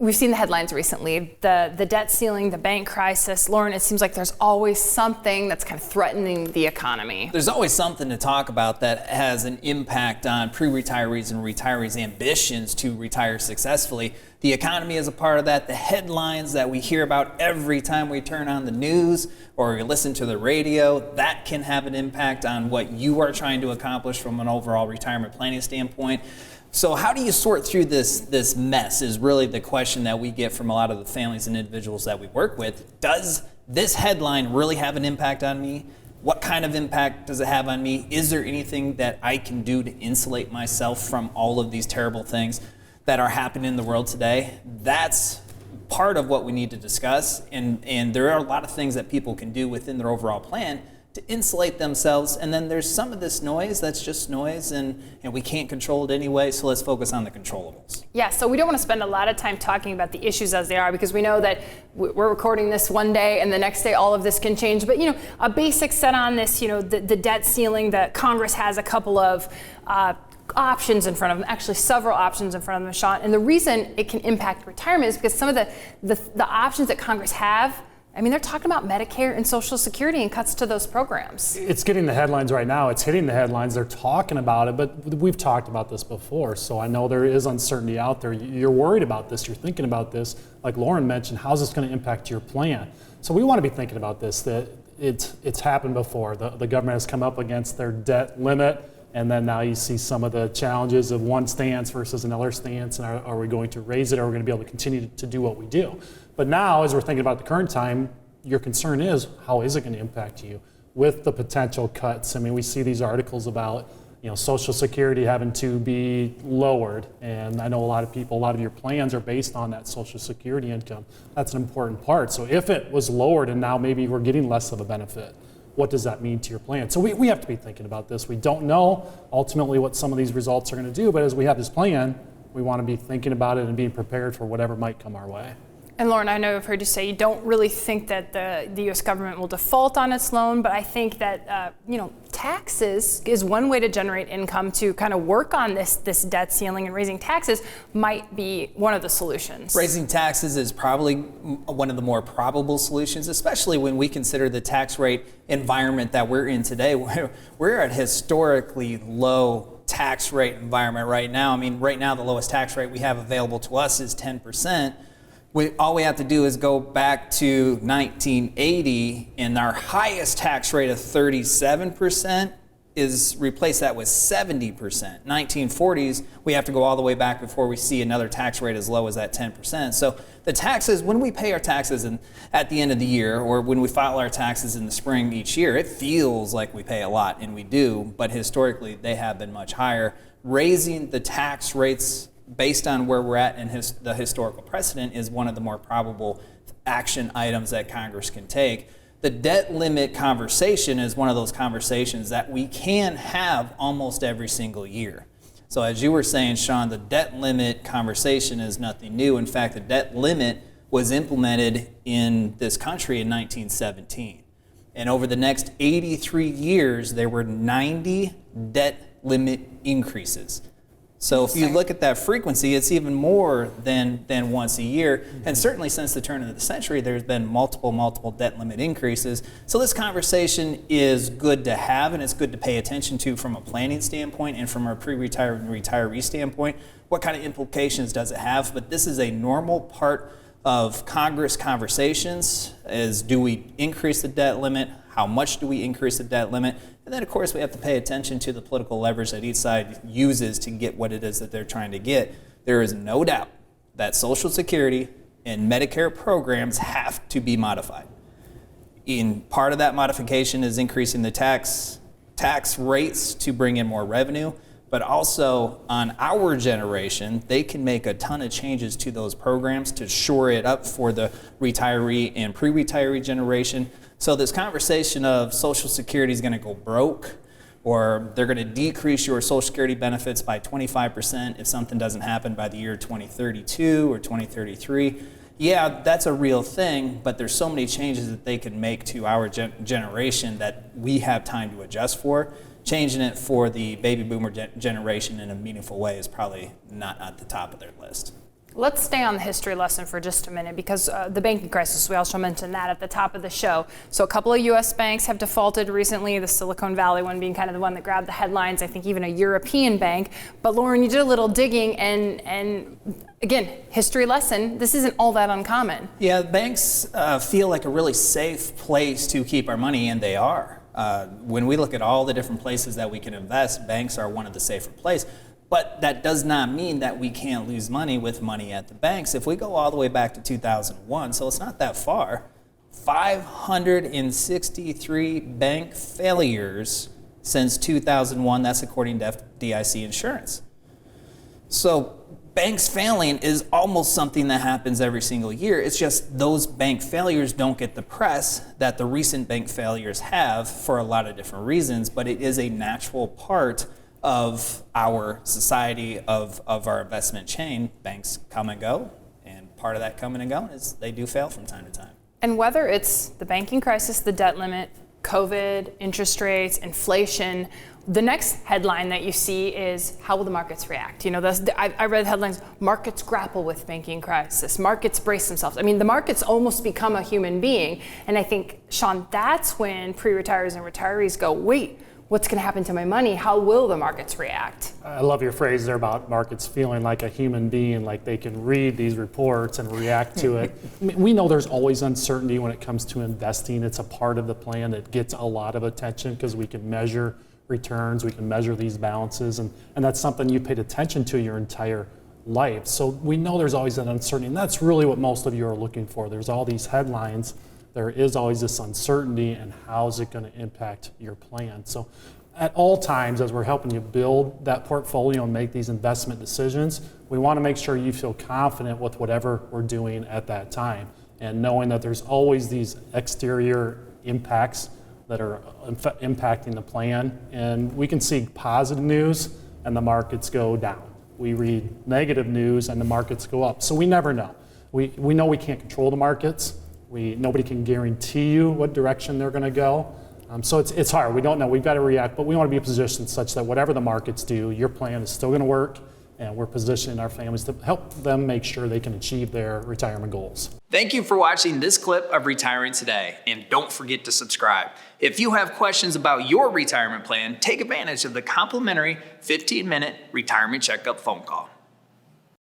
we've seen the headlines recently, the debt ceiling, the bank crisis. Loren, it seems like there's always something that's kind of threatening the economy. There's always something to talk about that has an impact on pre-retirees and retirees' ambitions to retire successfully. The economy is a part of that. The headlines that we hear about every time we turn on the news or we listen to the radio, that can have an impact on what you are trying to accomplish from an overall retirement planning standpoint. So how do you sort through this mess is really the question that we get from a lot of the families and individuals that we work with. Does this headline really have an impact on me? What kind of impact does it have on me? Is there anything that I can do to insulate myself from all of these terrible things that are happening in the world today? That's part of what we need to discuss. And there are a lot of things that people can do within their overall plan to insulate themselves. And then there's some of this noise that's just noise and we can't control it anyway, so let's focus on the controllables. Yeah, so we don't want to spend a lot of time talking about the issues as they are, because we know that we're recording this one day and the next day all of this can change. But a basic set on this, the debt ceiling, that Congress has a couple of options in front of them, actually several options in front of them, Chawn. And the reason it can impact retirement is because some of the options that Congress have, they're talking about Medicare and Social Security and cuts to those programs. It's getting the headlines right now. It's hitting the headlines. They're talking about it, but we've talked about this before. So I know there is uncertainty out there. You're worried about this. You're thinking about this. Like Loren mentioned, how's this going to impact your plan? So we want to be thinking about this, that it's happened before. The government has come up against their debt limit, and then now you see some of the challenges of one stance versus another stance, and are we going to raise it, or are we going to be able to continue to do what we do? But now, as we're thinking about the current time, your concern is, how is it going to impact you with the potential cuts? We see these articles about Social Security having to be lowered, and I know a lot of your plans are based on that Social Security income. That's an important part. So if it was lowered and now maybe we're getting less of a benefit, what does that mean to your plan? So we have to be thinking about this. We don't know ultimately what some of these results are going to do, but as we have this plan, we want to be thinking about it and being prepared for whatever might come our way. And Loren, I know I've heard you say you don't really think that the U.S. government will default on its loan, but I think that taxes is one way to generate income to kind of work on this debt ceiling, and raising taxes might be one of the solutions. Raising taxes is probably one of the more probable solutions, especially when we consider the tax rate environment that we're in today. We're at historically low tax rate environment right now. Right now the lowest tax rate we have available to us is 10%. All we have to do is go back to 1980, and our highest tax rate of 37% is replace that with 70%. 1940s, we have to go all the way back before we see another tax rate as low as that 10%. So the taxes, when we pay our taxes at the end of the year, or when we file our taxes in the spring each year, it feels like we pay a lot, and we do, but historically they have been much higher. Raising the tax rates based on where we're at in the historical precedent is one of the more probable action items that Congress can take. The debt limit conversation is one of those conversations that we can have almost every single year. So as you were saying, Chawn, the debt limit conversation is nothing new. In fact, the debt limit was implemented in this country in 1917. And over the next 83 years, there were 90 debt limit increases. So if you look at that frequency, it's even more than once a year. And certainly since the turn of the century, there's been multiple debt limit increases. So this conversation is good to have, and it's good to pay attention to from a planning standpoint and from a pre-retirement and retiree standpoint. What kind of implications does it have? But this is a normal part of Congress conversations, is do we increase the debt limit? How much do we increase the debt limit? And then, of course, we have to pay attention to the political leverage that each side uses to get what it is that they're trying to get. There is no doubt that Social Security and Medicare programs have to be modified. In part of that modification is increasing the tax rates to bring in more revenue, but also on our generation, they can make a ton of changes to those programs to shore it up for the retiree and pre-retiree generation. So this conversation of Social Security is going to go broke, or they're going to decrease your Social Security benefits by 25% if something doesn't happen by the year 2032 or 2033. Yeah, that's a real thing, but there's so many changes that they can make to our generation that we have time to adjust for. Changing it for the baby boomer generation in a meaningful way is probably not at the top of their list. Let's stay on the history lesson for just a minute because the banking crisis, we also mentioned that at the top of the show. So a couple of U.S. banks have defaulted recently, the Silicon Valley one being kind of the one that grabbed the headlines, I think even a European bank. But Loren, you did a little digging and again, history lesson, this isn't all that uncommon. Yeah, banks feel like a really safe place to keep our money, and they are. When we look at all the different places that we can invest, banks are one of the safer places. But that does not mean that we can't lose money with money at the banks. If we go all the way back to 2001, so it's not that far, 563 bank failures since 2001. That's according to FDIC insurance. So banks failing is almost something that happens every single year. It's just those bank failures don't get the press that the recent bank failures have for a lot of different reasons, but it is a natural part of our society, of our investment chain. Banks come and go, and part of that coming and going is they do fail from time to time. And whether it's the banking crisis, the debt limit, COVID, interest rates, inflation, the next headline that you see is how will the markets react? You know, I read headlines, markets grapple with banking crisis, markets brace themselves. I mean, the markets almost become a human being. And I think, Chawn, that's when pre-retirees and retirees go, wait, what's going to happen to my money? How will the markets react? I love your phrase there about markets feeling like a human being, like they can read these reports and react to it. I mean, we know there's always uncertainty when it comes to investing. It's a part of the plan that gets a lot of attention because we can measure returns, we can measure these balances, and that's something you paid attention to your entire life. So we know there's always that uncertainty, and that's really what most of you are looking for. There's all these headlines. There is always this uncertainty, and how is it going to impact your plan? So at all times, as we're helping you build that portfolio and make these investment decisions, we want to make sure you feel confident with whatever we're doing at that time, and knowing that there's always these exterior impacts that are impacting the plan. And we can see positive news and the markets go down. We read negative news and the markets go up. So we never know. We know we can't control the markets. Nobody can guarantee you what direction they're going to go. So it's hard. We don't know. We've got to react, but we want to be positioned such that whatever the markets do, your plan is still going to work, and we're positioning our families to help them make sure they can achieve their retirement goals. Thank you for watching this clip of Retiring Today, and don't forget to subscribe. If you have questions about your retirement plan, take advantage of the complimentary 15-minute retirement checkup phone call.